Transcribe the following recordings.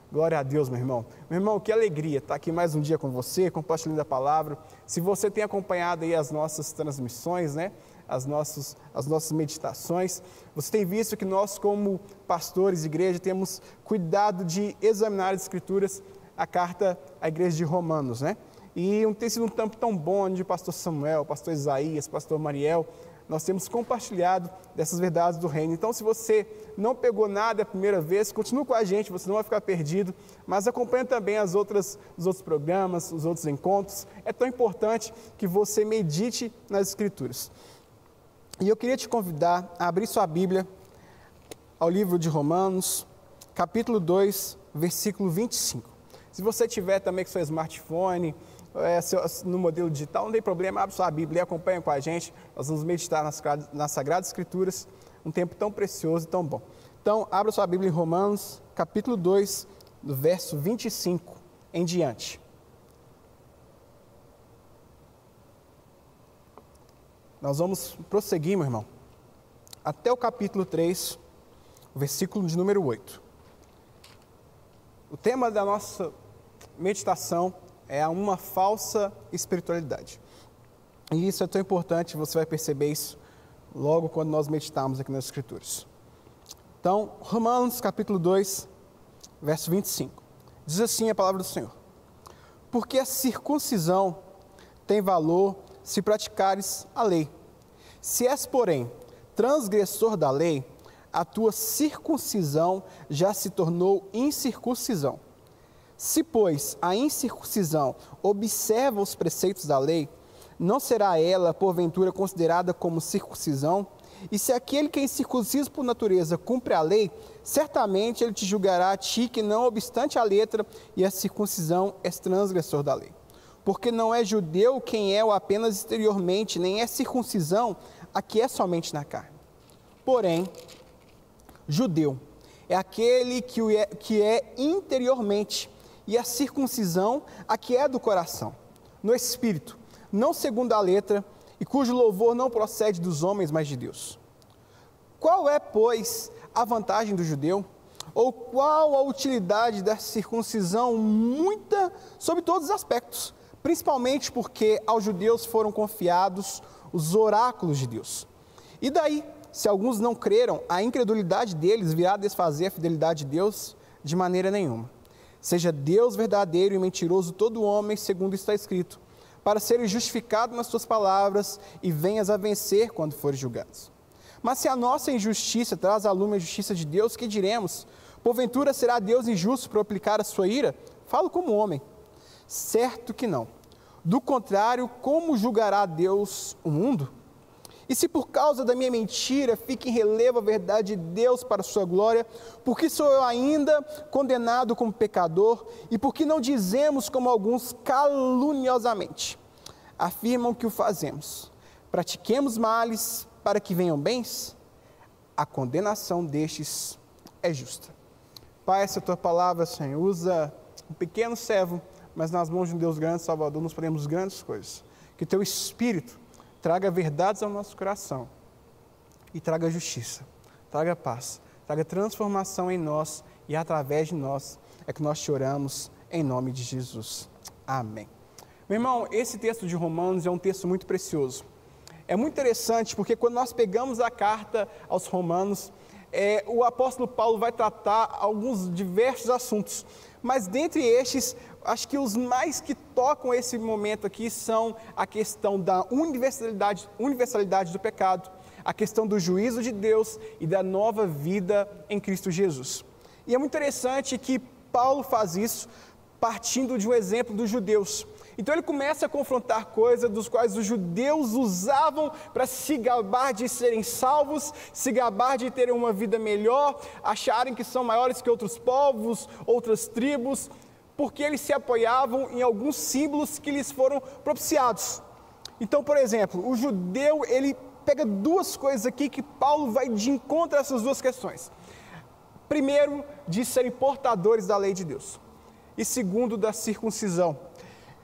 Glória a Deus, meu irmão. Meu irmão, que alegria estar aqui mais um dia com você, compartilhando a palavra. Se você tem acompanhado aí as nossas transmissões, né? As nossas meditações, você tem visto que nós, como pastores de igreja, temos cuidado de examinar as Escrituras, a carta à igreja de Romanos, né? E tem sido um tempo tão bom onde o pastor Samuel, o pastor Isaías, o pastor Mariel, nós temos compartilhado dessas verdades do reino. Então, se você não pegou nada a primeira vez, continue com a gente, você não vai ficar perdido, mas acompanhe também os outros programas, os outros encontros. É tão importante que você medite nas Escrituras. E eu queria te convidar a abrir sua Bíblia ao livro de Romanos, capítulo 2, versículo 25. Se você tiver também com seu smartphone, no modelo digital, não tem problema, abre sua Bíblia e acompanha com a gente. Nós vamos meditar nas Sagradas Escrituras, um tempo tão precioso e tão bom. Então, abra sua Bíblia em Romanos, capítulo 2, do verso 25 em diante. Nós vamos prosseguir, meu irmão, até o capítulo 3, o versículo de número 8. O tema da nossa meditação é uma falsa espiritualidade. E isso é tão importante, você vai perceber isso logo quando nós meditarmos aqui nas Escrituras. Então, Romanos capítulo 2, verso 25. Diz assim a palavra do Senhor: porque a circuncisão tem valor se praticares a lei. Se és, porém, transgressor da lei, a tua circuncisão já se tornou incircuncisão. Se, pois, a incircuncisão observa os preceitos da lei, não será ela, porventura, considerada como circuncisão? E se aquele que é incircunciso por natureza cumpre a lei, certamente ele te julgará a ti que, não obstante a letra e a circuncisão, és transgressor da lei. Porque não é judeu quem é o apenas exteriormente, nem é circuncisão a que é somente na carne. Porém, judeu é aquele que é interiormente, e a circuncisão a que é do coração, no espírito, não segundo a letra, e cujo louvor não procede dos homens, mas de Deus. Qual é, pois, a vantagem do judeu? Ou qual a utilidade da circuncisão? Muita, sob todos os aspectos, principalmente porque aos judeus foram confiados os oráculos de Deus. E daí, se alguns não creram, a incredulidade deles virá desfazer a fidelidade de Deus de maneira nenhuma. Seja Deus verdadeiro e mentiroso todo homem, segundo está escrito, para seres justificados nas tuas palavras e venhas a vencer quando fores julgados. Mas se a nossa injustiça traz à lume a justiça de Deus, que diremos? Porventura será Deus injusto para aplicar a sua ira? Falo como homem. Certo que não. Do contrário, como julgará Deus o mundo? E se por causa da minha mentira fica em relevo a verdade de Deus para a sua glória, porque sou eu ainda condenado como pecador, e porque não dizemos como alguns caluniosamente afirmam que o fazemos, pratiquemos males para que venham bens? A condenação destes é justa. Pai, essa tua palavra, Senhor, usa um pequeno servo, mas nas mãos de um Deus grande, Salvador, nos faremos grandes coisas. Que teu Espírito traga verdades ao nosso coração e traga justiça, traga paz, traga transformação em nós e através de nós é que nós te oramos em nome de Jesus. Amém. Meu irmão, esse texto de Romanos é um texto muito precioso. É muito interessante porque quando nós pegamos a carta aos Romanos, o apóstolo Paulo vai tratar alguns diversos assuntos, mas dentre estes, acho que os mais que tocam esse momento aqui são a questão da universalidade do pecado, a questão do juízo de Deus e da nova vida em Cristo Jesus. E é muito interessante que Paulo faz isso partindo de um exemplo dos judeus. Então ele começa a confrontar coisas dos quais os judeus usavam para se gabar de serem salvos, se gabar de terem uma vida melhor, acharem que são maiores que outros povos, outras tribos, porque eles se apoiavam em alguns símbolos que lhes foram propiciados. Então, por exemplo, o judeu, ele pega duas coisas aqui que Paulo vai de encontro a essas duas questões. Primeiro, de serem portadores da lei de Deus. E segundo, da circuncisão.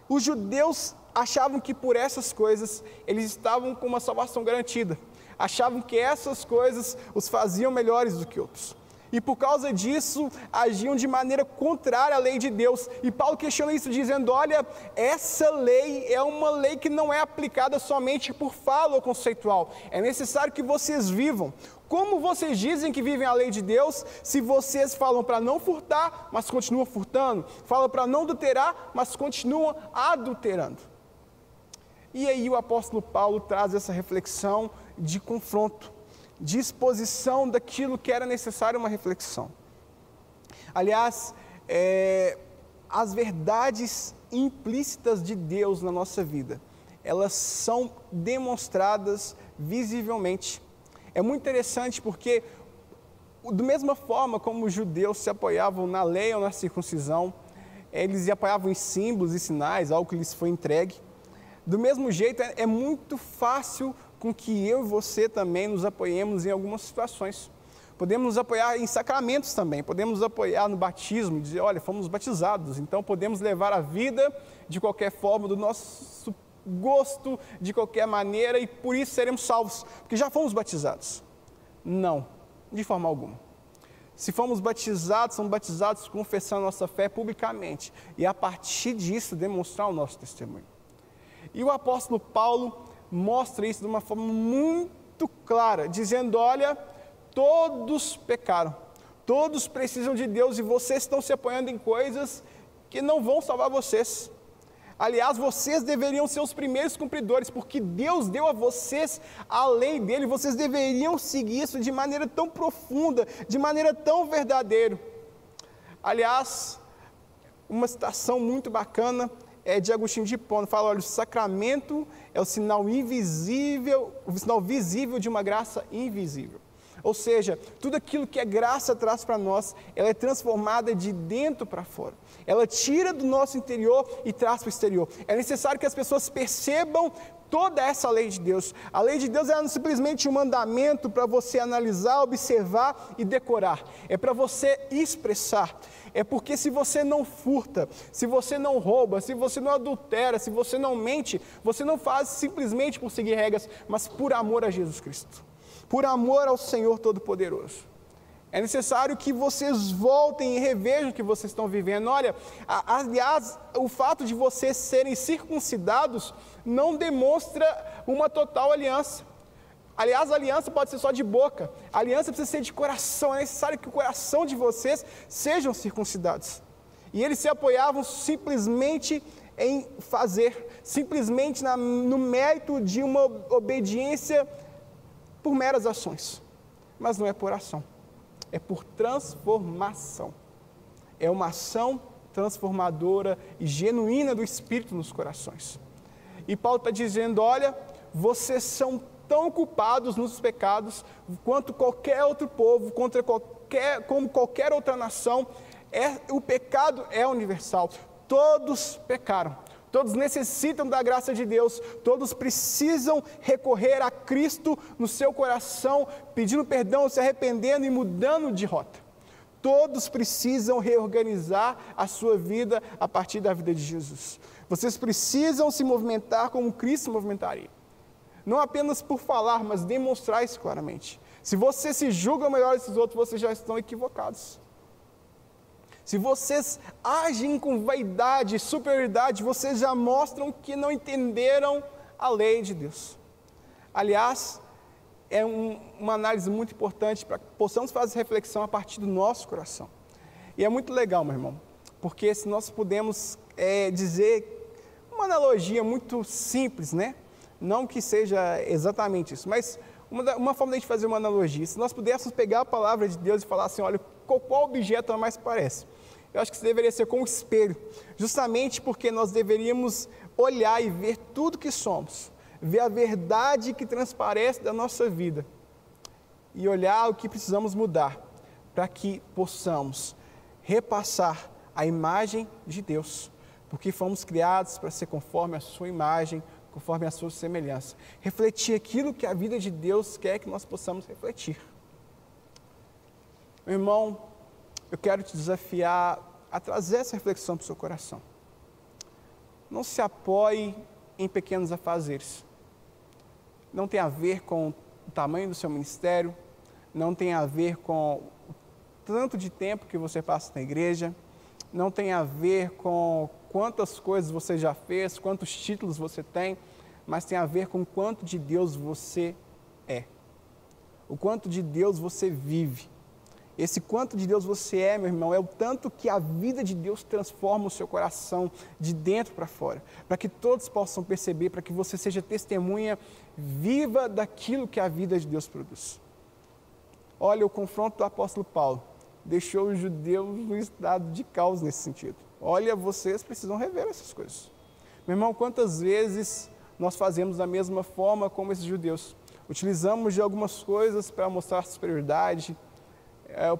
Os judeus achavam que por essas coisas eles estavam com uma salvação garantida. Achavam que essas coisas os faziam melhores do que outros. e por causa disso agiam de maneira contrária à lei de Deus. E Paulo questiona isso dizendo, olha, essa lei é uma lei que não é aplicada somente por fala ou conceitual, é necessário que vocês vivam. Como vocês dizem que vivem a lei de Deus, se vocês falam para não furtar, mas continuam furtando, falam para não adulterar, mas continuam adulterando? E aí o apóstolo Paulo traz essa reflexão de confronto, de exposição daquilo que era necessário uma reflexão. Aliás, as verdades implícitas de Deus na nossa vida, elas são demonstradas visivelmente. É muito interessante porque, da mesma forma como os judeus se apoiavam na lei ou na circuncisão, eles se apoiavam em símbolos e sinais, algo que lhes foi entregue. Do mesmo jeito, é muito fácil com que eu e você também nos apoiemos em algumas situações. Podemos nos apoiar em sacramentos também, podemos nos apoiar no batismo, dizer, olha, fomos batizados, então podemos levar a vida de qualquer forma, do nosso gosto, de qualquer maneira, e por isso seremos salvos, porque já fomos batizados. Não, de forma alguma. Se fomos batizados, somos batizados confessando a nossa fé publicamente, e a partir disso demonstrar o nosso testemunho. E o apóstolo Paulo mostra isso de uma forma muito clara, dizendo, olha, todos pecaram, todos precisam de Deus, e vocês estão se apoiando em coisas que não vão salvar vocês. Aliás, vocês deveriam ser os primeiros cumpridores, porque Deus deu a vocês a lei dele, vocês deveriam seguir isso de maneira tão profunda, de maneira tão verdadeira. Aliás, uma citação muito bacana é de Agostinho de Hipona, fala, olha, o sacramento é o sinal invisível, o sinal visível de uma graça invisível. Ou seja, tudo aquilo que a graça traz para nós, ela é transformada de dentro para fora. Ela tira do nosso interior e traz para o exterior. É necessário que as pessoas percebam toda essa lei de Deus. A lei de Deus não é simplesmente um mandamento para você analisar, observar e decorar. É para você expressar. É porque se você não furta, se você não rouba, se você não adultera, se você não mente, você não faz simplesmente por seguir regras, mas por amor a Jesus Cristo. Por amor ao Senhor Todo-Poderoso. É necessário que vocês voltem e revejam o que vocês estão vivendo. Olha, aliás, o fato de vocês serem circuncidados não demonstra uma total aliança. Aliás, a aliança pode ser só de boca. A aliança precisa ser de coração. É necessário que o coração de vocês sejam circuncidados. E eles se apoiavam simplesmente em fazer, simplesmente no mérito de uma obediência por meras ações, mas não é por ação, é por transformação. É uma ação transformadora e genuína do Espírito nos corações. E Paulo está dizendo, olha, vocês são tão culpados nos pecados quanto qualquer outro povo, como qualquer outra nação. O pecado é universal, todos pecaram. Todos necessitam da graça de Deus, todos precisam recorrer a Cristo no seu coração, pedindo perdão, se arrependendo e mudando de rota. Todos precisam reorganizar a sua vida a partir da vida de Jesus. Vocês precisam se movimentar como Cristo se movimentaria. Não apenas por falar, mas demonstrar isso claramente. Se você se julga melhor que os outros, vocês já estão equivocados. Se vocês agem com vaidade e superioridade, vocês já mostram que não entenderam a lei de Deus. Aliás, é uma análise muito importante para que possamos fazer reflexão a partir do nosso coração. E é muito legal, meu irmão, porque se nós podemos dizer uma analogia muito simples, né? Não que seja exatamente isso, mas uma forma de a gente fazer uma analogia. Se nós pudéssemos pegar a palavra de Deus e falar assim, olha, qual objeto ela mais parece? Eu acho que isso deveria ser como um espelho, justamente porque nós deveríamos olhar e ver tudo que somos, ver a verdade que transparece da nossa vida e olhar o que precisamos mudar para que possamos repassar a imagem de Deus, porque fomos criados para ser conforme a sua imagem, conforme a sua semelhança, refletir aquilo que a vida de Deus quer que nós possamos refletir. Meu irmão, eu quero te desafiar a trazer essa reflexão para o seu coração. Não se apoie em pequenos afazeres. Não tem a ver com o tamanho do seu ministério, não tem a ver com tanto de tempo que você passa na igreja, não tem a ver com quantas coisas você já fez, quantos títulos você tem, mas tem a ver com o quanto de Deus você é, o quanto de Deus você vive. Esse quanto de Deus você é, meu irmão, é o tanto que a vida de Deus transforma o seu coração de dentro para fora, para que todos possam perceber, para que você seja testemunha viva daquilo que a vida de Deus produz. Olha, o confronto do apóstolo Paulo deixou os judeus no estado de caos nesse sentido. Olha, vocês precisam rever essas coisas. Meu irmão, quantas vezes nós fazemos da mesma forma como esses judeus? Utilizamos de algumas coisas para mostrar superioridade,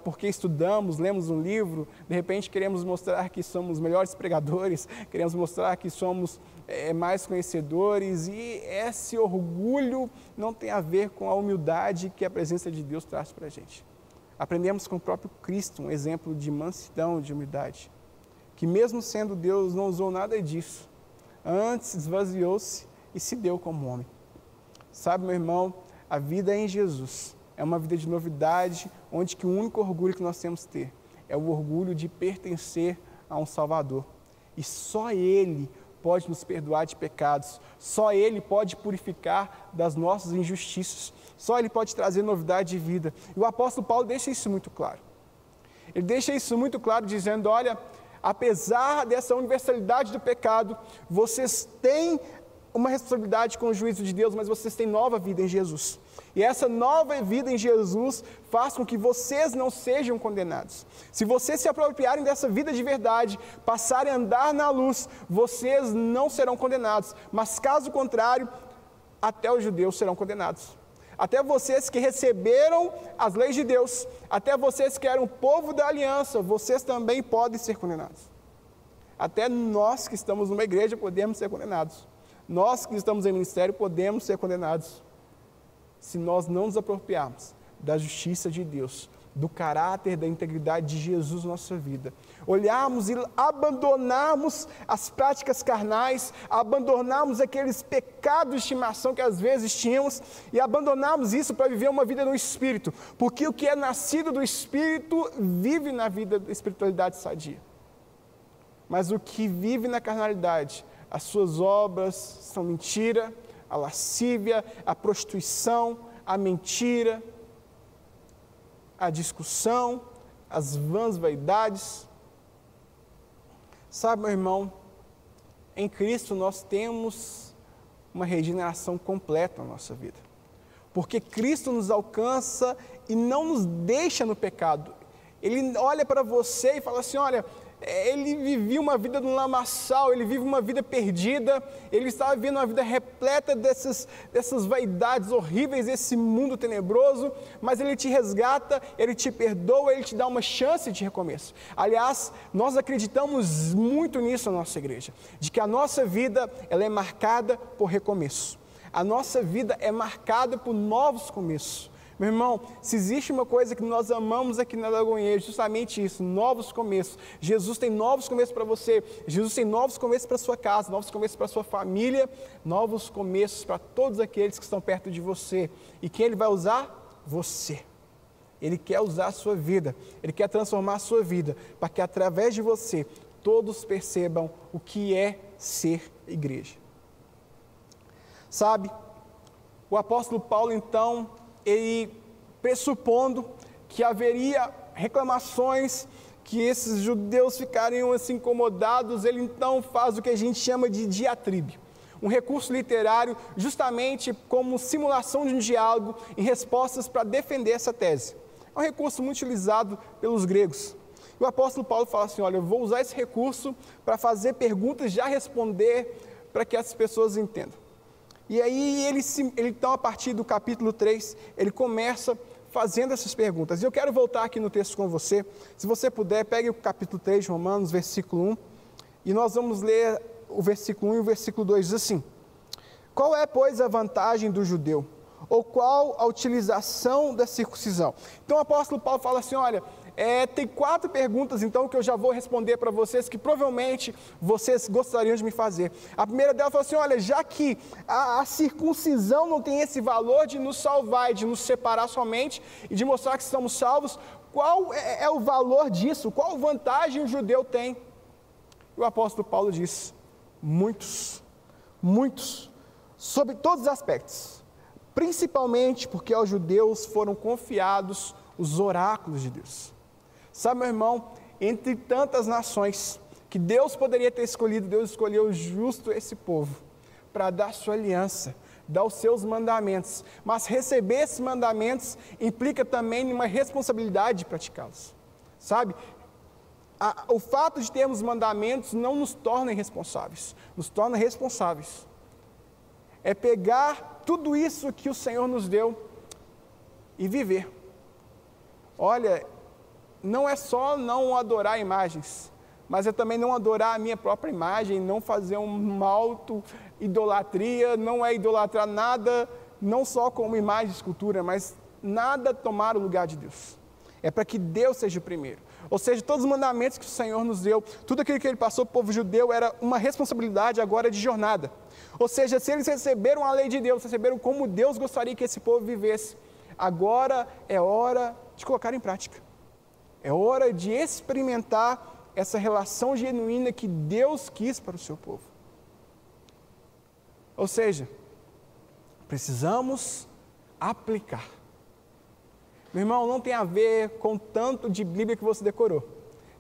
porque estudamos, lemos um livro, de repente queremos mostrar que somos melhores pregadores, queremos mostrar que somos mais conhecedores, e esse orgulho não tem a ver com a humildade que a presença de Deus traz para a gente. Aprendemos com o próprio Cristo um exemplo de mansidão, de humildade, que mesmo sendo Deus não usou nada disso, antes esvaziou-se e se deu como homem. Sabe, meu irmão, a vida em Jesus é uma vida de novidade, onde que o único orgulho que nós temos que ter é o orgulho de pertencer a um Salvador. E só Ele pode nos perdoar de pecados, só Ele pode purificar das nossas injustiças, só Ele pode trazer novidade de vida. E o apóstolo Paulo deixa isso muito claro. Ele deixa isso muito claro dizendo, olha, apesar dessa universalidade do pecado, vocês têm uma responsabilidade com o juízo de Deus, mas vocês têm nova vida em Jesus. E essa nova vida em Jesus faz com que vocês não sejam condenados. Se vocês se apropriarem dessa vida de verdade, passarem a andar na luz, vocês não serão condenados. Mas caso contrário, até os judeus serão condenados. Até vocês que receberam as leis de Deus, até vocês que eram o povo da aliança, vocês também podem ser condenados. Até nós que estamos numa igreja podemos ser condenados. Nós que estamos em ministério podemos ser condenados se nós não nos apropriarmos da justiça de Deus, do caráter, da integridade de Jesus na nossa vida. Olharmos e abandonarmos as práticas carnais, abandonarmos aqueles pecados de estimação que às vezes tínhamos e abandonarmos isso para viver uma vida no Espírito, porque o que é nascido do Espírito vive na vida da espiritualidade sadia. Mas o que vive na carnalidade, as suas obras são mentira, a lascívia, a prostituição, a mentira, a discussão, as vãs vaidades. Sabe, meu irmão, em Cristo nós temos uma regeneração completa na nossa vida. Porque Cristo nos alcança e não nos deixa no pecado. Ele olha para você e fala assim, olha, ele vivia uma vida no lamaçal, ele vive uma vida perdida, ele estava vivendo uma vida repleta dessas vaidades horríveis, desse mundo tenebroso, mas ele te resgata, ele te perdoa, ele te dá uma chance de recomeço. Aliás, nós acreditamos muito nisso na nossa igreja, de que a nossa vida ela é marcada por recomeço. A nossa vida é marcada por novos começos. Meu irmão, se existe uma coisa que nós amamos aqui na Lagoinha, é justamente isso, novos começos. Jesus tem novos começos para você, Jesus tem novos começos para a sua casa, novos começos para a sua família, novos começos para todos aqueles que estão perto de você. E quem Ele vai usar? Você. Ele quer usar a sua vida, Ele quer transformar a sua vida, para que através de você, todos percebam o que é ser igreja. Sabe, o apóstolo Paulo então, ele pressupondo que haveria reclamações, que esses judeus ficariam assim incomodados, ele então faz o que a gente chama de diatribe, um recurso literário justamente como simulação de um diálogo em respostas para defender essa tese. É um recurso muito utilizado pelos gregos. E o apóstolo Paulo fala assim, olha, eu vou usar esse recurso para fazer perguntas, já responder, para que as pessoas entendam. E aí ele então, a partir do capítulo 3, ele começa fazendo essas perguntas. E eu quero voltar aqui no texto com você. Se você puder, pegue o capítulo 3 de Romanos, versículo 1, e nós vamos ler o versículo 1 e o versículo 2, diz assim: qual é, pois, a vantagem do judeu? Ou qual a utilização da circuncisão? Então o apóstolo Paulo fala assim, olha, tem 4 perguntas então que eu já vou responder para vocês, que provavelmente vocês gostariam de me fazer. A primeira dela fala assim, olha, já que a circuncisão não tem esse valor de nos salvar e de nos separar somente e de mostrar que estamos salvos, Qual é o valor disso? Qual vantagem o judeu tem? E o apóstolo Paulo diz: muitos, sobre todos os aspectos, principalmente porque aos judeus foram confiados os oráculos de Deus. Sabe, meu irmão, entre tantas nações que Deus poderia ter escolhido, Deus escolheu justo esse povo para dar sua aliança, dar os seus mandamentos, mas receber esses mandamentos implica também uma responsabilidade de praticá-los, sabe? O fato de termos mandamentos não nos torna irresponsáveis, nos torna responsáveis. É pegar tudo isso que o Senhor nos deu e viver. Olha, não é só não adorar imagens, mas é também não adorar a minha própria imagem, não fazer uma auto-idolatria, não é idolatrar nada, não só como imagem de escultura, mas nada tomar o lugar de Deus. É para que Deus seja o primeiro. Ou seja, todos os mandamentos que o Senhor nos deu, tudo aquilo que Ele passou para o povo judeu era uma responsabilidade agora de jornada. Ou seja, se eles receberam a lei de Deus, receberam como Deus gostaria que esse povo vivesse, agora é hora de colocar em prática. É hora de experimentar essa relação genuína que Deus quis para o seu povo. Ou seja, precisamos aplicar. Meu irmão, não tem a ver com tanto de Bíblia que você decorou.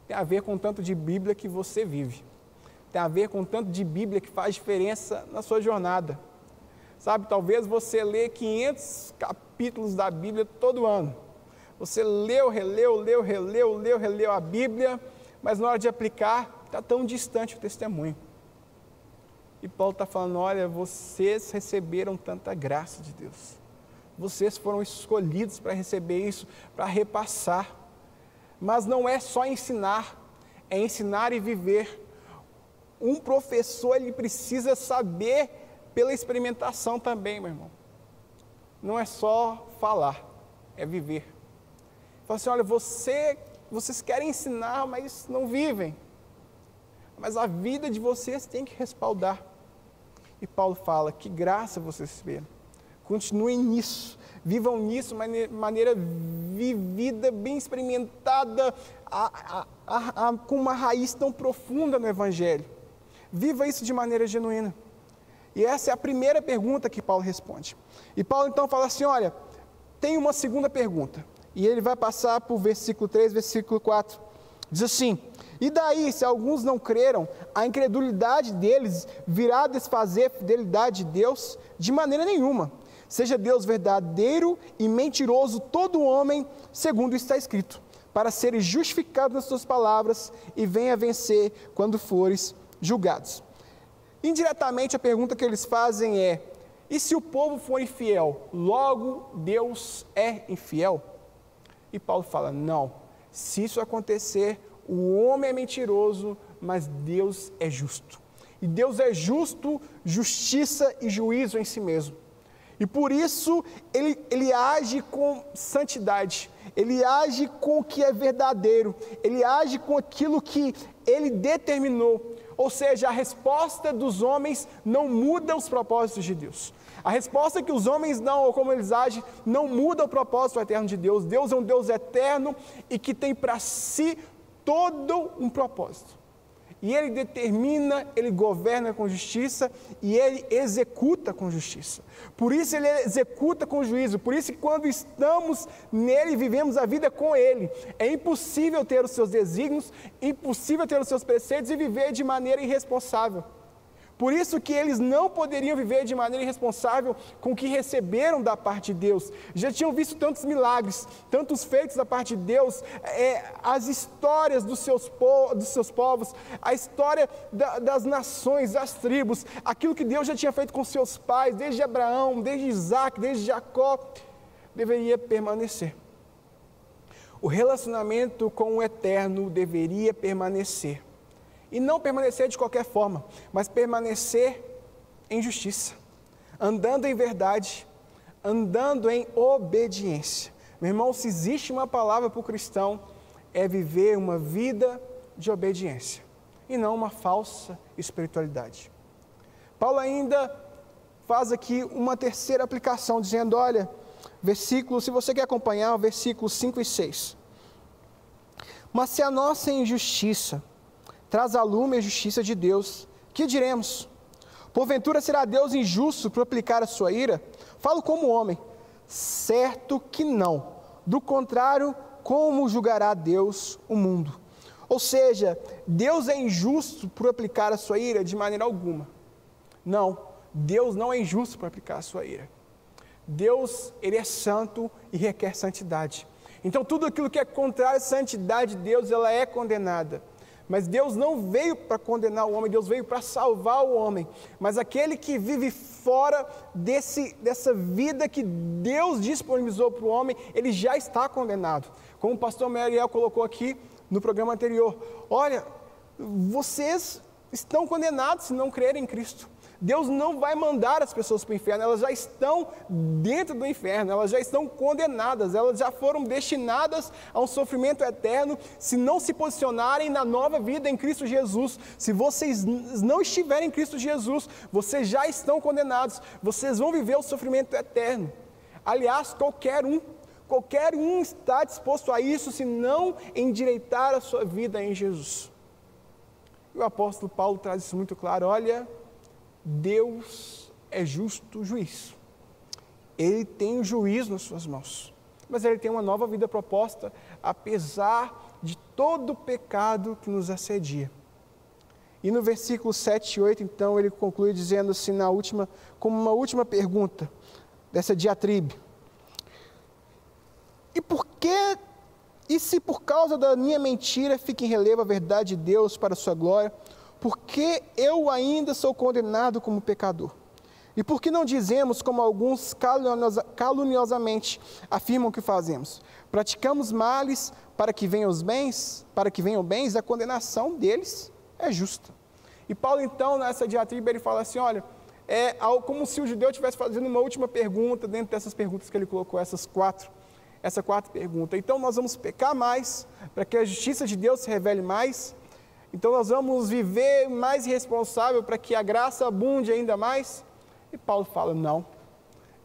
Tem a ver com tanto de Bíblia que você vive. Tem a ver com tanto de Bíblia que faz diferença na sua jornada. Sabe, talvez você lê 500 capítulos da Bíblia todo ano. Você releu a Bíblia, mas na hora de aplicar, está tão distante o testemunho. E Paulo está falando, olha, vocês receberam tanta graça de Deus. Vocês foram escolhidos para receber isso, para repassar. Mas não é só ensinar, é ensinar e viver. Um professor, ele precisa saber pela experimentação também, meu irmão. Não é só falar, é viver. Fala assim, olha, vocês querem ensinar, mas não vivem. Mas a vida de vocês tem que respaldar. E Paulo fala, que graça vocês receberam. Continuem nisso, vivam nisso, maneira vivida, bem experimentada, com uma raiz tão profunda no Evangelho. Viva isso de maneira genuína. E essa é a primeira pergunta que Paulo responde. E Paulo então fala assim, olha, tem uma segunda pergunta. E ele vai passar para o versículo 3, versículo 4. Diz assim, e daí, se alguns não creram, a incredulidade deles virá desfazer a fidelidade de Deus? De maneira nenhuma. Seja Deus verdadeiro e mentiroso todo homem, segundo está escrito, para seres justificados nas suas palavras e venha vencer quando fores julgados. Indiretamente a pergunta que eles fazem é, e se o povo for infiel, logo Deus é infiel? E Paulo fala, não, se isso acontecer, o homem é mentiroso, mas Deus é justo. E Deus é justo, justiça e juízo em si mesmo. E por isso ele age com santidade, ele age com o que é verdadeiro, ele age com aquilo que ele determinou. Ou seja, a resposta dos homens não muda os propósitos de Deus. A resposta que os homens dão, ou como eles agem, não muda o propósito eterno de Deus. Deus é um Deus eterno e que tem para si todo um propósito. E Ele determina, Ele governa com justiça e Ele executa com justiça. Por isso Ele executa com juízo, por isso que quando estamos nele, vivemos a vida com Ele. É impossível ter os seus desígnios, impossível ter os seus preceitos e viver de maneira irresponsável. Por isso que eles não poderiam viver de maneira irresponsável com o que receberam da parte de Deus. Já tinham visto tantos milagres, tantos feitos da parte de Deus, as histórias dos seus povos, a história das nações, das tribos, aquilo que Deus já tinha feito com seus pais, desde Abraão, desde Isaac, desde Jacó, deveria permanecer. O relacionamento com o Eterno deveria permanecer. E não permanecer de qualquer forma, mas permanecer em justiça, andando em verdade, andando em obediência. Meu irmão, se existe uma palavra para o cristão, é viver uma vida de obediência, e não uma falsa espiritualidade. Paulo ainda faz aqui uma terceira aplicação, dizendo, olha, se você quer acompanhar, versículos 5 e 6. Mas se a nossa injustiça traz à lume a justiça de Deus, que diremos? Porventura será Deus injusto por aplicar a sua ira? Falo como homem, certo que não. Do contrário, como julgará Deus o mundo? Ou seja, Deus é injusto por aplicar a sua ira? De maneira alguma. Não, Deus não é injusto por aplicar a sua ira. Deus, Ele é santo e requer santidade. Então tudo aquilo que é contrário à santidade de Deus, ela é condenada. Mas Deus não veio para condenar o homem, Deus veio para salvar o homem. Mas aquele que vive fora dessa vida que Deus disponibilizou para o homem, ele já está condenado. Como o pastor Meriel colocou aqui no programa anterior, olha, vocês estão condenados se não crerem em Cristo. Deus não vai mandar as pessoas para o inferno, elas já estão dentro do inferno, elas já estão condenadas, elas já foram destinadas a um sofrimento eterno, se não se posicionarem na nova vida em Cristo Jesus. Se vocês não estiverem em Cristo Jesus, vocês já estão condenados, vocês vão viver o sofrimento eterno. Aliás, qualquer um está disposto a isso, se não endireitar a sua vida em Jesus. E o apóstolo Paulo traz isso muito claro, olha, Deus é justo juiz. Ele tem o juízo nas suas mãos. Mas Ele tem uma nova vida proposta, apesar de todo o pecado que nos assedia. E no versículo 7 e 8, então, ele conclui dizendo assim, como uma última pergunta dessa diatribe. E se por causa da minha mentira fica em relevo a verdade de Deus para a sua glória, porque eu ainda sou condenado como pecador? E por que não dizemos, como alguns caluniosamente afirmam que fazemos? Praticamos males para que venham bens, a condenação deles é justa. E Paulo, então, nessa diatriba, ele fala assim, olha, é como se o judeu estivesse fazendo uma última pergunta, dentro dessas perguntas que ele colocou, essa quarta pergunta. Então, nós vamos pecar mais, para que a justiça de Deus se revele mais. Então, nós vamos viver mais irresponsável, para que a graça abunde ainda mais. E Paulo fala, não,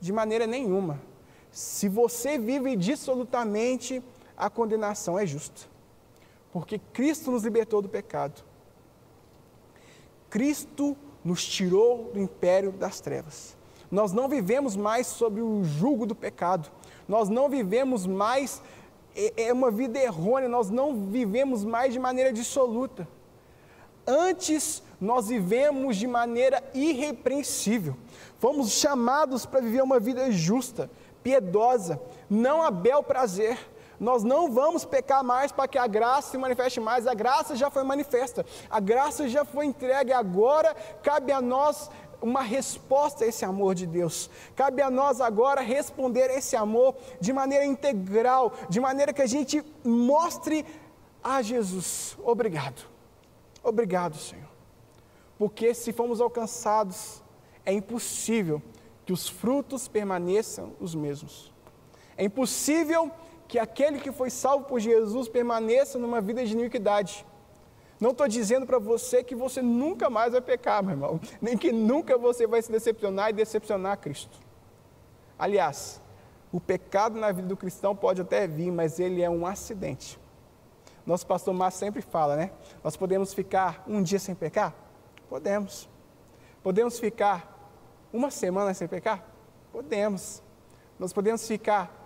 de maneira nenhuma. Se você vive dissolutamente, a condenação é justa. Porque Cristo nos libertou do pecado. Cristo nos tirou do império das trevas. Nós não vivemos mais sob o jugo do pecado. Nós não vivemos mais uma vida errônea. Nós não vivemos mais de maneira dissoluta. Antes, nós vivemos de maneira irrepreensível. Fomos chamados para viver uma vida justa, piedosa, não a bel prazer. Nós não vamos pecar mais para que a graça se manifeste mais. A graça já foi manifesta, a graça já foi entregue. Agora cabe a nós uma resposta a esse amor de Deus. Cabe a nós agora responder a esse amor de maneira integral, de maneira que a gente mostre a Jesus. Obrigado. Obrigado, Senhor. Porque se fomos alcançados, é impossível que os frutos permaneçam os mesmos. É impossível que aquele que foi salvo por Jesus permaneça numa vida de iniquidade. Não estou dizendo para você que você nunca mais vai pecar, meu irmão, nem que nunca você vai se decepcionar e decepcionar a Cristo. Aliás, o pecado na vida do cristão pode até vir, mas ele é um acidente. Nosso pastor Márcio sempre fala, né? Nós podemos ficar um dia sem pecar? Podemos. Podemos ficar uma semana sem pecar? Podemos. Nós podemos ficar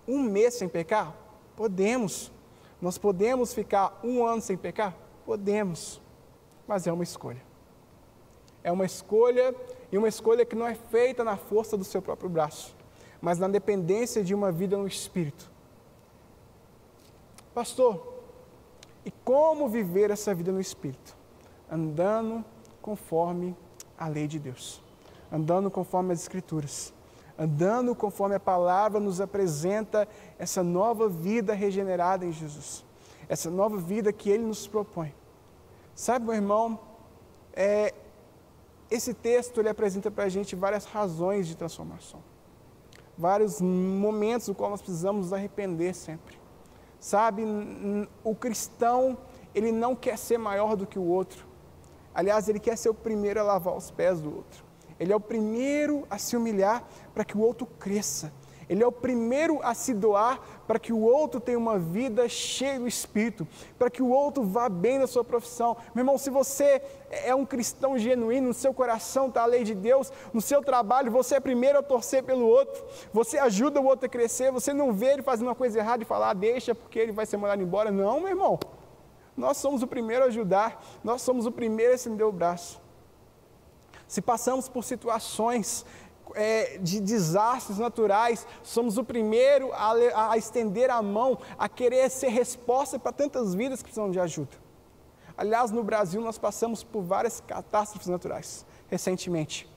um mês sem pecar? Podemos. Nós podemos ficar um ano sem pecar? Podemos. Mas é uma escolha. É uma escolha, e uma escolha que não é feita na força do seu próprio braço, mas na dependência de uma vida no Espírito. Pastor, e como viver essa vida no Espírito? Andando conforme a lei de Deus, andando conforme as Escrituras, andando conforme a palavra nos apresenta essa nova vida regenerada em Jesus, essa nova vida que Ele nos propõe. Sabe, meu irmão, esse texto ele apresenta para a gente várias razões de transformação, vários momentos no qual nós precisamos nos arrepender sempre. Sabe, o cristão, ele não quer ser maior do que o outro. Aliás, ele quer ser o primeiro a lavar os pés do outro. Ele é o primeiro a se humilhar para que o outro cresça. Ele é o primeiro a se doar para que o outro tenha uma vida cheia do Espírito, para que o outro vá bem na sua profissão. Meu irmão, se você é um cristão genuíno, no seu coração está a lei de Deus, no seu trabalho você é primeiro a torcer pelo outro, você ajuda o outro a crescer, você não vê ele fazendo uma coisa errada e falar, deixa porque ele vai ser mandado embora. Não, meu irmão, nós somos o primeiro a ajudar, nós somos o primeiro a estender o braço. Se passamos por situações de desastres naturais, somos o primeiro a estender a mão, a querer ser resposta para tantas vidas que precisam de ajuda. Aliás, no Brasil nós passamos por várias catástrofes naturais, recentemente.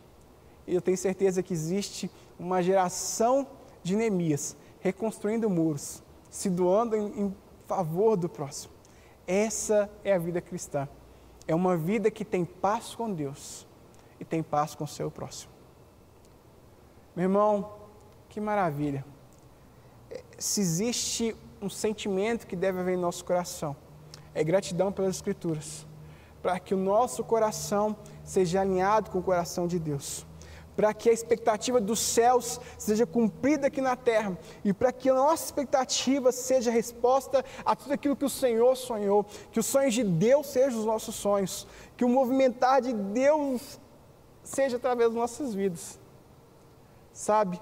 E eu tenho certeza que existe uma geração de Neemias, reconstruindo muros, se doando em favor do próximo. Essa é a vida cristã. É uma vida que tem paz com Deus e tem paz com o seu próximo. Meu irmão, que maravilha. Se existe um sentimento que deve haver em nosso coração, é gratidão pelas Escrituras, para que o nosso coração seja alinhado com o coração de Deus, para que a expectativa dos céus seja cumprida aqui na terra, e para que a nossa expectativa seja resposta a tudo aquilo que o Senhor sonhou, que os sonhos de Deus sejam os nossos sonhos, que o movimentar de Deus seja através das nossas vidas. Sabe,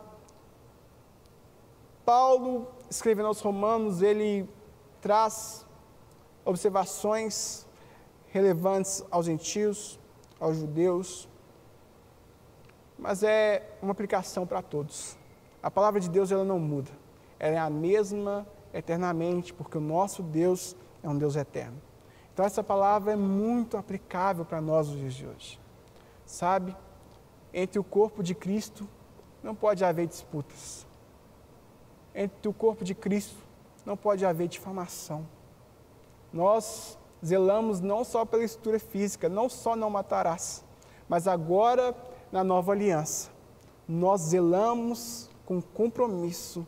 Paulo, escrevendo aos Romanos, ele traz observações relevantes aos gentios, aos judeus, mas é uma aplicação para todos. A palavra de Deus, ela não muda, ela é a mesma eternamente, porque o nosso Deus é um Deus eterno. Então essa palavra é muito aplicável para nós nos dias de hoje. Sabe, entre o corpo de Cristo não pode haver disputas. Entre o corpo de Cristo não pode haver difamação. Nós zelamos não só pela estrutura física, não só não matarás, mas agora na nova aliança, nós zelamos com compromisso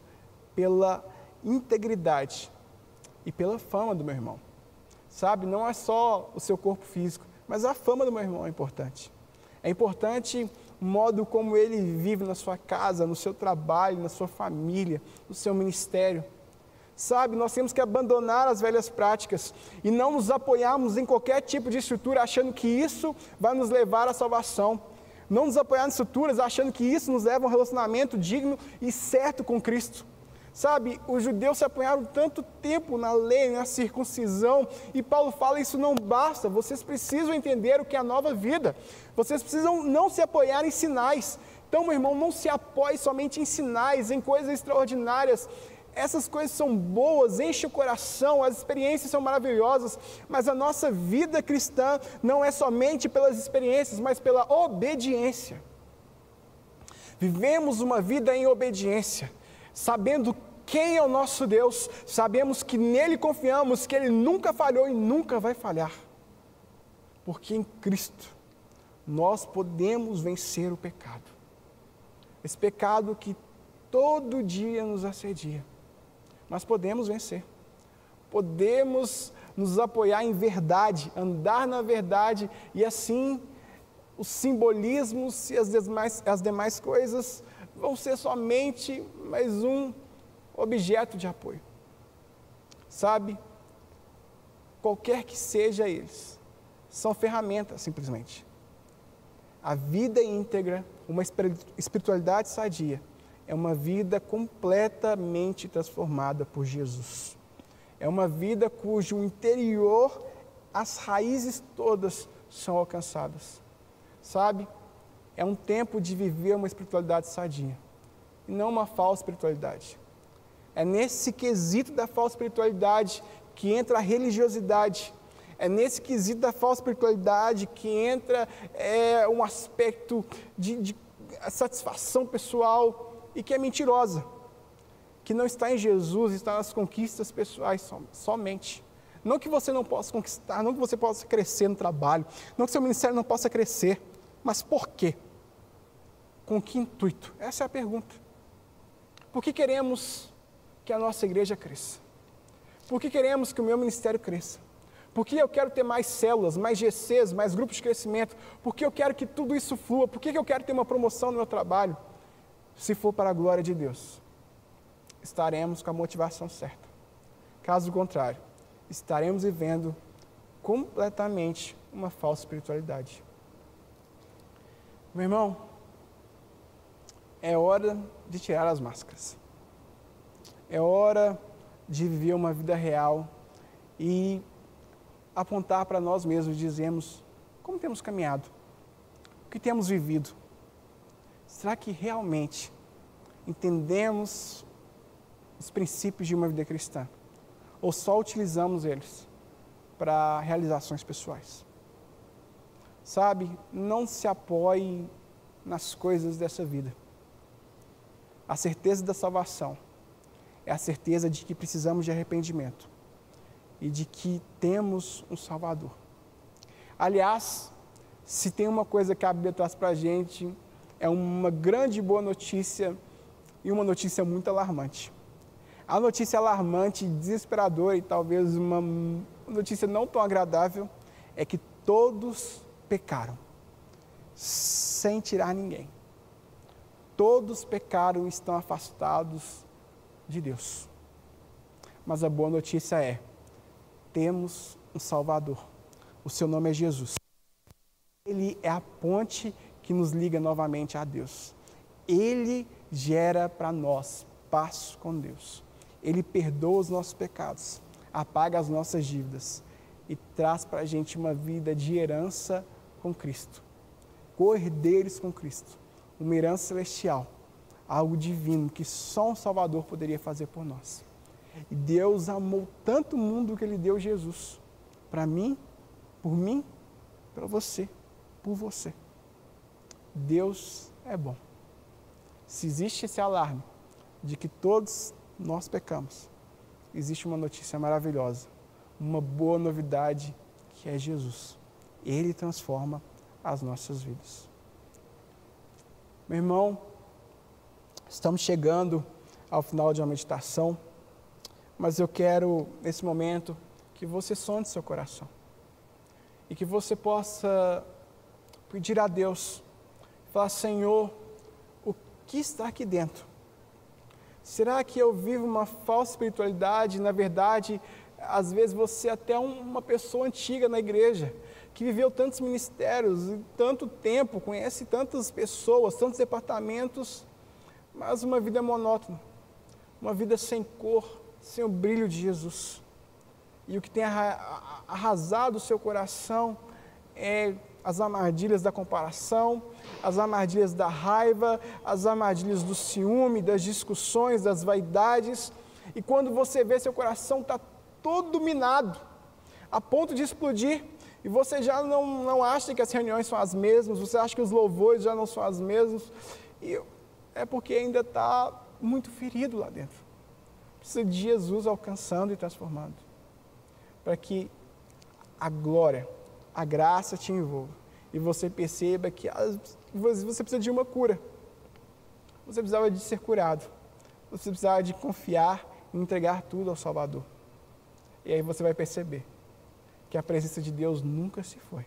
pela integridade e pela fama do meu irmão. Sabe, não é só o seu corpo físico, mas a fama do meu irmão é importante. É importante o modo como ele vive na sua casa, no seu trabalho, na sua família, no seu ministério. Sabe, nós temos que abandonar as velhas práticas e não nos apoiarmos em qualquer tipo de estrutura achando que isso vai nos levar à salvação. Não nos apoiar em estruturas achando que isso nos leva a um relacionamento digno e certo com Cristo. Sabe, os judeus se apoiaram tanto tempo na lei, na circuncisão, e Paulo fala, isso não basta, vocês precisam entender o que é a nova vida, vocês precisam não se apoiar em sinais. Então, meu irmão, não se apoie somente em sinais, em coisas extraordinárias. Essas coisas são boas, enchem o coração, as experiências são maravilhosas, mas a nossa vida cristã não é somente pelas experiências, mas pela obediência. Vivemos uma vida em obediência, sabendo quem é o nosso Deus, sabemos que nele confiamos, que ele nunca falhou e nunca vai falhar, porque em Cristo nós podemos vencer o pecado, esse pecado que todo dia nos assedia, mas podemos vencer, podemos nos apoiar em verdade, andar na verdade, e assim os simbolismos e as demais coisas vão ser somente mais um objeto de apoio. Sabe, qualquer que seja eles, são ferramentas simplesmente. A vida íntegra, uma espiritualidade sadia, é uma vida completamente transformada por Jesus. É uma vida cujo interior, as raízes todas são alcançadas. Sabe, é um tempo de viver uma espiritualidade sadia, e não uma falsa espiritualidade. É nesse quesito da falsa espiritualidade que entra a religiosidade. É nesse quesito da falsa espiritualidade que entra um aspecto de satisfação pessoal, e que é mentirosa, que não está em Jesus, está nas conquistas pessoais somente. Não que você não possa conquistar, não que você possa crescer no trabalho, não que seu ministério não possa crescer, mas por quê? Com que intuito? Essa é a pergunta. Por que queremos que a nossa igreja cresça? Por que queremos que o meu ministério cresça? Por que eu quero ter mais células, mais GCs, mais grupos de crescimento? Por que eu quero que tudo isso flua? Por que eu quero ter uma promoção no meu trabalho? Se for para a glória de Deus. estaremos com a motivação certa. Caso contrário, estaremos vivendo completamente uma falsa espiritualidade. Meu irmão, é hora de tirar as máscaras. É hora de viver uma vida real e apontar para nós mesmos e dizermos como temos caminhado, o que temos vivido. Será que realmente entendemos os princípios de uma vida cristã? Ou só utilizamos eles para realizações pessoais? Sabe, não se apoie nas coisas dessa vida. A certeza da salvação é a certeza de que precisamos de arrependimento e de que temos um Salvador. Aliás, se tem uma coisa que a Bíblia traz para a gente, é uma grande boa notícia e uma notícia muito alarmante. A notícia alarmante, desesperadora e talvez uma notícia não tão agradável é que todos pecaram, sem tirar ninguém. Todos pecaram e estão afastados de Deus. Mas a boa notícia é, temos um Salvador. O seu nome é Jesus. Ele é a ponte que nos liga novamente a Deus. Ele gera para nós paz com Deus. Ele perdoa os nossos pecados, apaga as nossas dívidas e traz para a gente uma vida de herança com Cristo. Co-herdeiros com Cristo. Uma herança celestial. Algo divino que só um Salvador poderia fazer por nós. E Deus amou tanto o mundo que Ele deu Jesus. Para mim, para você, por você. Deus é bom. Se existe esse alarme de que todos nós pecamos, existe uma notícia maravilhosa, uma boa novidade que é Jesus. Ele transforma as nossas vidas. Meu irmão, estamos chegando ao final de uma meditação, mas eu quero, nesse momento, que você sonde seu coração e que você possa pedir a Deus, falar: Senhor, o que está aqui dentro? Será que eu vivo uma falsa espiritualidade? Na verdade, às vezes você é até uma pessoa antiga na igreja, que viveu tantos ministérios, e tanto tempo, conhece tantas pessoas, tantos departamentos, mas uma vida monótona, uma vida sem cor, sem o brilho de Jesus. E o que tem arrasado o seu coração é as armadilhas da comparação, as armadilhas da raiva, as armadilhas do ciúme, das discussões, das vaidades. E quando você vê, seu coração está todo dominado, a ponto de explodir, e você já não acha que as reuniões são as mesmas, você acha que os louvores já não são as mesmas, e é porque ainda está muito ferido lá dentro. Precisa de Jesus alcançando e transformando, para que a glória, a graça te envolva, e você perceba que você precisa de uma cura. Você precisava de ser curado, você precisava de confiar e entregar tudo ao Salvador. E aí você vai perceber que a presença de Deus nunca se foi,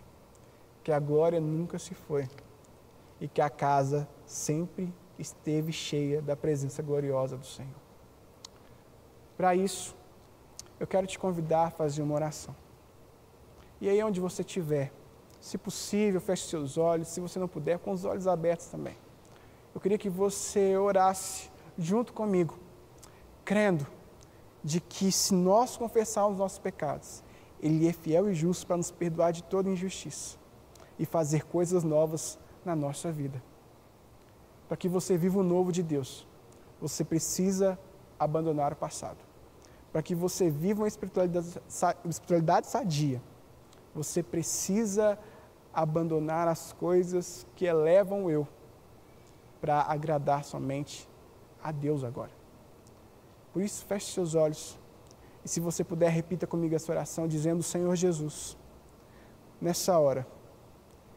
que a glória nunca se foi, e que a casa sempre esteve cheia da presença gloriosa do Senhor. Para isso, eu quero te convidar a fazer uma oração. E aí onde você estiver, se possível, feche seus olhos, se você não puder, com os olhos abertos também. Eu queria que você orasse junto comigo, crendo de que se nós confessarmos nossos pecados, Ele é fiel e justo para nos perdoar de toda injustiça e fazer coisas novas na nossa vida. Para que você viva o novo de Deus, você precisa abandonar o passado. Para que você viva uma espiritualidade sadia, você precisa abandonar as coisas que elevam o eu para agradar somente a Deus agora. Por isso, feche seus olhos e, se você puder, repita comigo essa oração dizendo: Senhor Jesus, nessa hora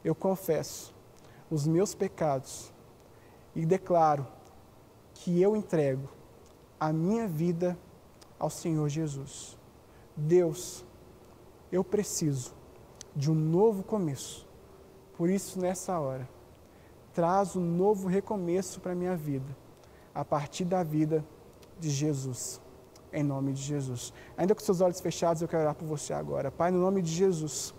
eu confesso os meus pecados e declaro que eu entrego a minha vida ao Senhor Jesus. Deus, eu preciso de um novo começo. Por isso, nessa hora, traz um novo recomeço para a minha vida, a partir da vida de Jesus. Em nome de Jesus. Ainda com seus olhos fechados, eu quero orar por você agora. Pai, no nome de Jesus,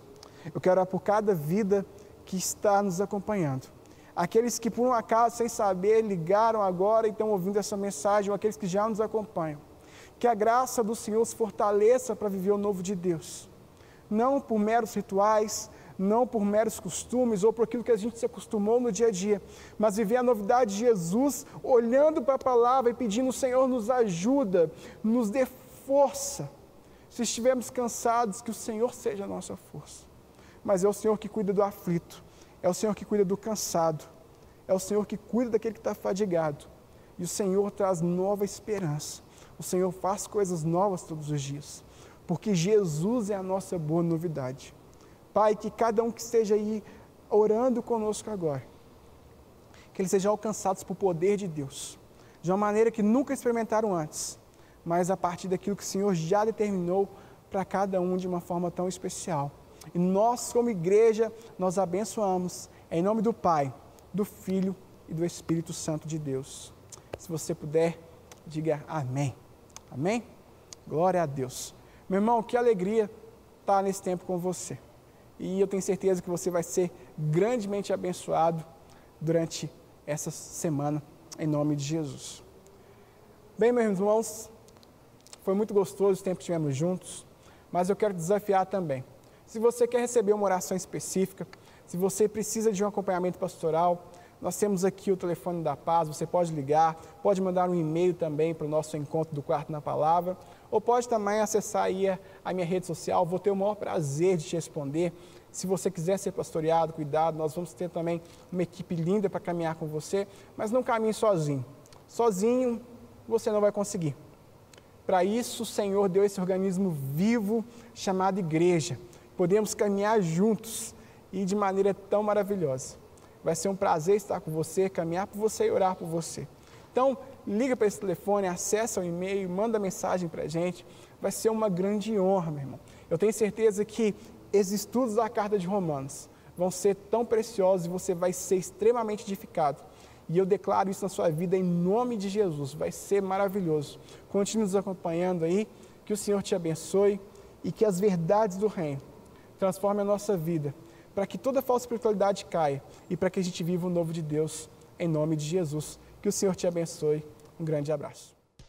eu quero orar por cada vida que está nos acompanhando. Aqueles que por um acaso, sem saber, ligaram agora e estão ouvindo essa mensagem, ou aqueles que já nos acompanham. Que a graça do Senhor os fortaleça para viver o novo de Deus. Não por meros rituais, não por meros costumes ou por aquilo que a gente se acostumou no dia a dia, mas viver a novidade de Jesus, olhando para a palavra e pedindo: Senhor, nos ajuda, nos dê força. Se estivermos cansados, que o Senhor seja a nossa força. Mas é o Senhor que cuida do aflito, é o Senhor que cuida do cansado, é o Senhor que cuida daquele que está fadigado. E o Senhor traz nova esperança, o Senhor faz coisas novas todos os dias, porque Jesus é a nossa boa novidade. Pai, que cada um que esteja aí orando conosco agora, que eles sejam alcançados por poder de Deus, de uma maneira que nunca experimentaram antes, mas a partir daquilo que o Senhor já determinou para cada um de uma forma tão especial. E nós, como igreja, nós abençoamos em nome do Pai, do Filho e do Espírito Santo de Deus. Se você puder, diga amém. Amém? Glória a Deus. Meu irmão, que alegria estar nesse tempo com você. E eu tenho certeza que você vai ser grandemente abençoado durante essa semana, em nome de Jesus. Bem, meus irmãos, foi muito gostoso o tempo que tivemos juntos, mas eu quero desafiar também. Se você quer receber uma oração específica, se você precisa de um acompanhamento pastoral, nós temos aqui o telefone da paz, você pode ligar, pode mandar um e-mail também para o nosso encontro do Quarto na Palavra, ou pode também acessar aí a minha rede social, vou ter o maior prazer de te responder. Se você quiser ser pastoreado, cuidado, nós vamos ter também uma equipe linda para caminhar com você, mas não caminhe sozinho. Sozinho você não vai conseguir. Para isso o Senhor deu esse organismo vivo chamado igreja. Podemos caminhar juntos e de maneira tão maravilhosa. Vai ser um prazer estar com você, caminhar por você e orar por você. Então, liga para esse telefone, acessa o e-mail, manda mensagem para a gente. Vai ser uma grande honra, meu irmão. Eu tenho certeza que esses estudos da Carta de Romanos vão ser tão preciosos e você vai ser extremamente edificado. E eu declaro isso na sua vida em nome de Jesus. Vai ser maravilhoso. Continue nos acompanhando aí, que o Senhor te abençoe e que as verdades do reino transformem a nossa vida, para que toda falsa espiritualidade caia e para que a gente viva o novo de Deus, em nome de Jesus. Que o Senhor te abençoe. Um grande abraço.